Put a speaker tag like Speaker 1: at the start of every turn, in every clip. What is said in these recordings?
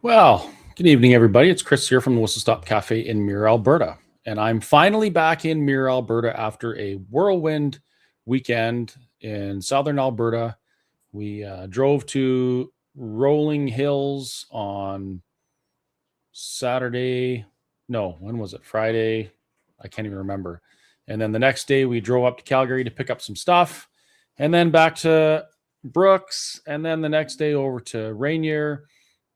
Speaker 1: Well, good evening, everybody. It's Chris here from the Whistle Stop Cafe in Mirror, Alberta. And I'm finally back in Mirror, Alberta after a whirlwind weekend in southern Alberta. We drove to Rolling Hills on Saturday. No, when was it? Friday. I can't even remember. And then the next day, we drove up to Calgary to pick up some stuff. And then back to Brooks. And then the next day over to Rainier,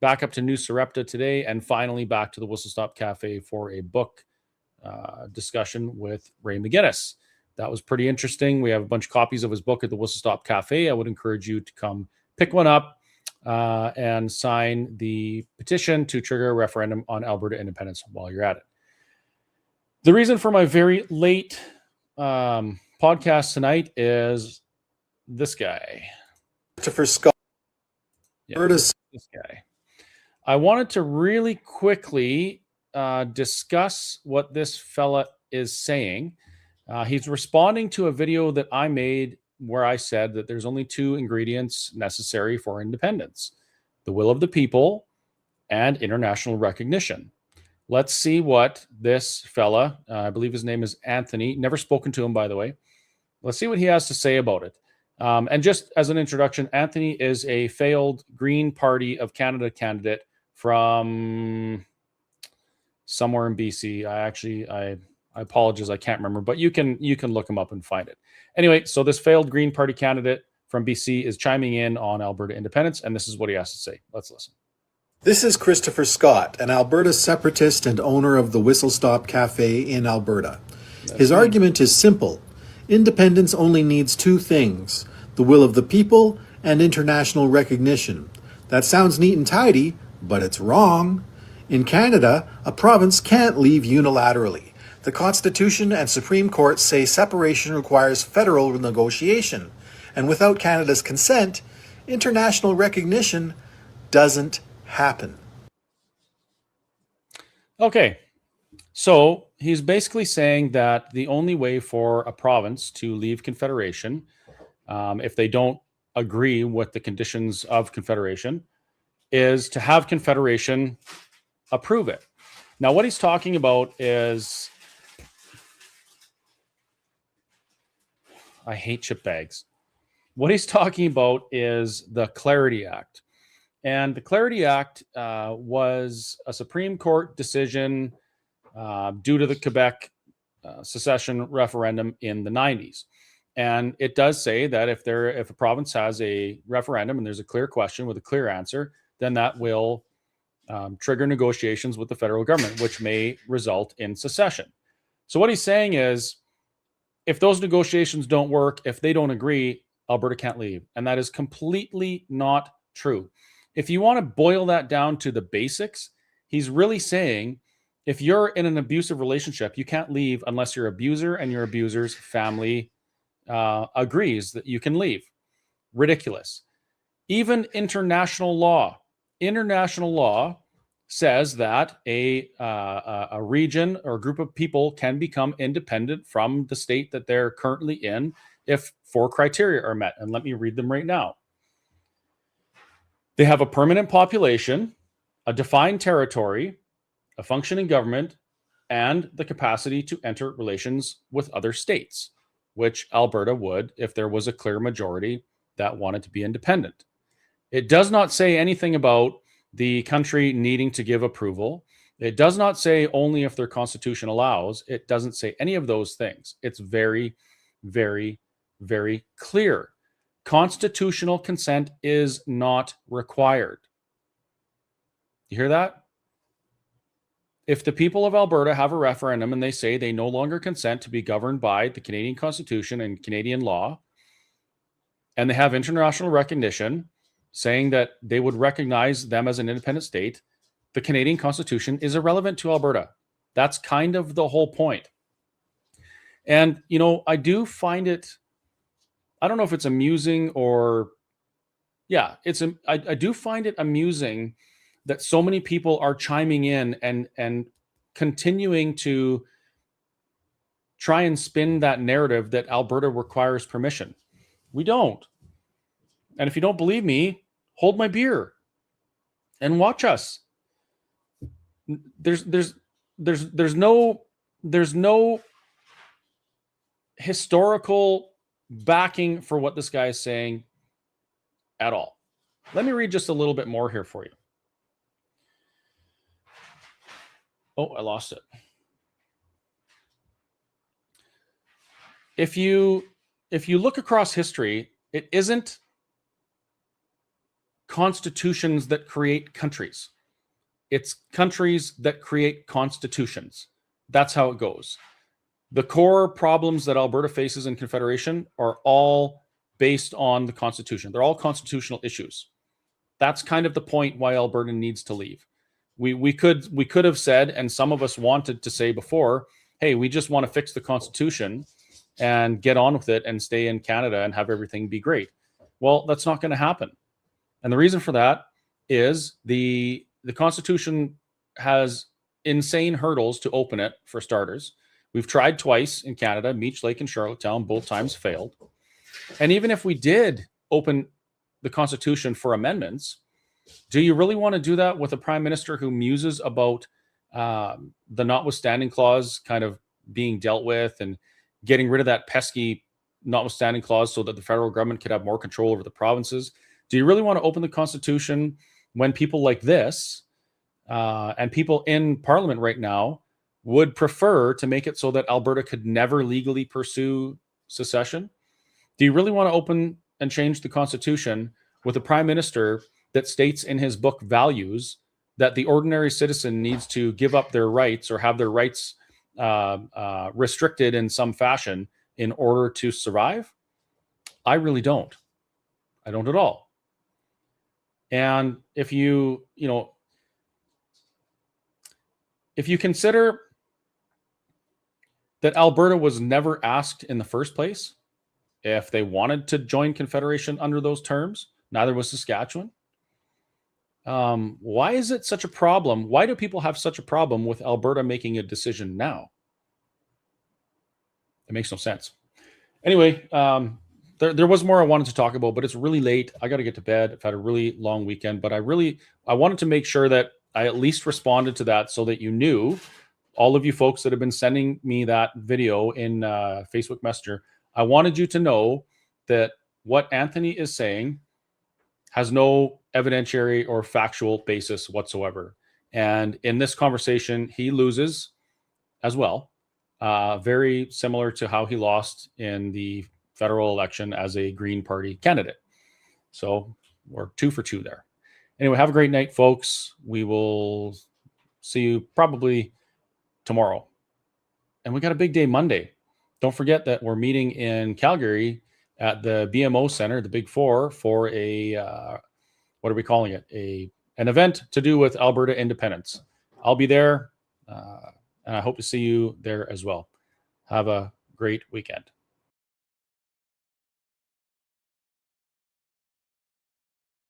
Speaker 1: back up to New Sarepta today, and finally back to the Whistle Stop Cafe for a book discussion with Ray McGinnis. That was pretty interesting. We have a bunch of copies of his book at the Whistle Stop Cafe. I would encourage you to come pick one up and sign the petition to trigger a referendum on Alberta independence while you're at it. The reason for my very late podcast tonight is this guy.
Speaker 2: Christopher Scott.
Speaker 1: Yeah, this guy. I wanted to really quickly discuss what this fella is saying. He's responding to a video that I made where I said that there's only two ingredients necessary for independence: the will of the people and international recognition. Let's see what this fella, I believe his name is Anthony, never spoken to him, by the way. Let's see what he has to say about it. And just as an introduction, Anthony is a failed Green Party of Canada candidate from somewhere in BC. I apologize, I can't remember, but you can look him up and find it. Anyway, so this failed Green Party candidate from BC is chiming in on Alberta independence, and this is what he has to say. Let's listen.
Speaker 2: This is Christopher Scott, an Alberta separatist and owner of the Whistle Stop Cafe in Alberta. His argument is simple. Independence only needs two things: the will of the people and international recognition. That sounds neat and tidy, but it's wrong. In Canada, a province can't leave unilaterally. The Constitution and Supreme Court say separation requires federal negotiation, and without Canada's consent, international recognition doesn't happen.
Speaker 1: Okay, so he's basically saying that the only way for a province to leave Confederation, if they don't agree with the conditions of Confederation, is to have Confederation approve it. Now, what he's talking about is, I hate chip bags. What he's talking about is the Clarity Act. And the Clarity Act was a Supreme Court decision due to the Quebec secession referendum in the 90s. And it does say that if a province has a referendum and there's a clear question with a clear answer, then that will trigger negotiations with the federal government, which may result in secession. So what he's saying is, if those negotiations don't work, if they don't agree, Alberta can't leave. And that is completely not true. If you want to boil that down to the basics, he's really saying if you're in an abusive relationship, you can't leave unless your abuser and your abuser's family agrees that you can leave. Ridiculous. Even international law says that a region or a group of people can become independent from the state that they're currently in if four criteria are met. And let me read them right now. They have a permanent population, a defined territory, a functioning government, and the capacity to enter relations with other states, which Alberta would if there was a clear majority that wanted to be independent. It does not say anything about the country needing to give approval. It does not say only if their constitution allows. It doesn't say any of those things. It's very, very, very clear. Constitutional consent is not required. You hear that? If the people of Alberta have a referendum and they say they no longer consent to be governed by the Canadian Constitution and Canadian law, and they have international recognition saying that they would recognize them as an independent state, the Canadian Constitution is irrelevant to Alberta. That's kind of the whole point. And, I do find it, I don't know if it's amusing or, I do find it amusing that so many people are chiming in and continuing to try and spin that narrative that Alberta requires permission. We don't. And if you don't believe me, hold my beer and watch us. there's no historical backing for what this guy is saying at all. Let me read just a little bit more here for you. Oh, I lost it. If you look across history, it isn't constitutions that create countries. It's countries that create constitutions. That's how it goes. The core problems that Alberta faces in Confederation are all based on the Constitution. They're all constitutional issues. That's kind of the point why Alberta needs to leave. We could have said, and some of us wanted to say before, hey, we just want to fix the Constitution and get on with it and stay in Canada and have everything be great. Well, that's not going to happen. And the reason for that is the Constitution has insane hurdles to open it, for starters. We've tried twice in Canada, Meech Lake and Charlottetown, both times failed. And even if we did open the Constitution for amendments, do you really want to do that with a prime minister who muses about the notwithstanding clause kind of being dealt with and getting rid of that pesky notwithstanding clause so that the federal government could have more control over the provinces? Do you really want to open the Constitution when people like this and people in Parliament right now would prefer to make it so that Alberta could never legally pursue secession? Do you really want to open and change the Constitution with a prime minister that states in his book Values that the ordinary citizen needs to give up their rights or have their rights restricted in some fashion in order to survive? I really don't. I don't at all. And if you consider that Alberta was never asked in the first place if they wanted to join Confederation under those terms, neither was Saskatchewan. Why is it such a problem? Why do people have such a problem with Alberta making a decision now? It makes no sense. Anyway, there was more I wanted to talk about, but it's really late. I got to get to bed. I've had a really long weekend, but I wanted to make sure that I at least responded to that so that you knew, all of you folks that have been sending me that video in Facebook Messenger, I wanted you to know that what Anthony is saying has no evidentiary or factual basis whatsoever. And in this conversation, he loses as well, very similar to how he lost in the federal election as a Green Party candidate. So we're 2 for 2 there. Anyway, have a great night, folks. We will see you probably tomorrow. And we got a big day Monday. Don't forget that we're meeting in Calgary at the BMO Center, the Big Four, for a, what are we calling it? An event to do with Alberta independence. I'll be there, and I hope to see you there as well. Have a great weekend.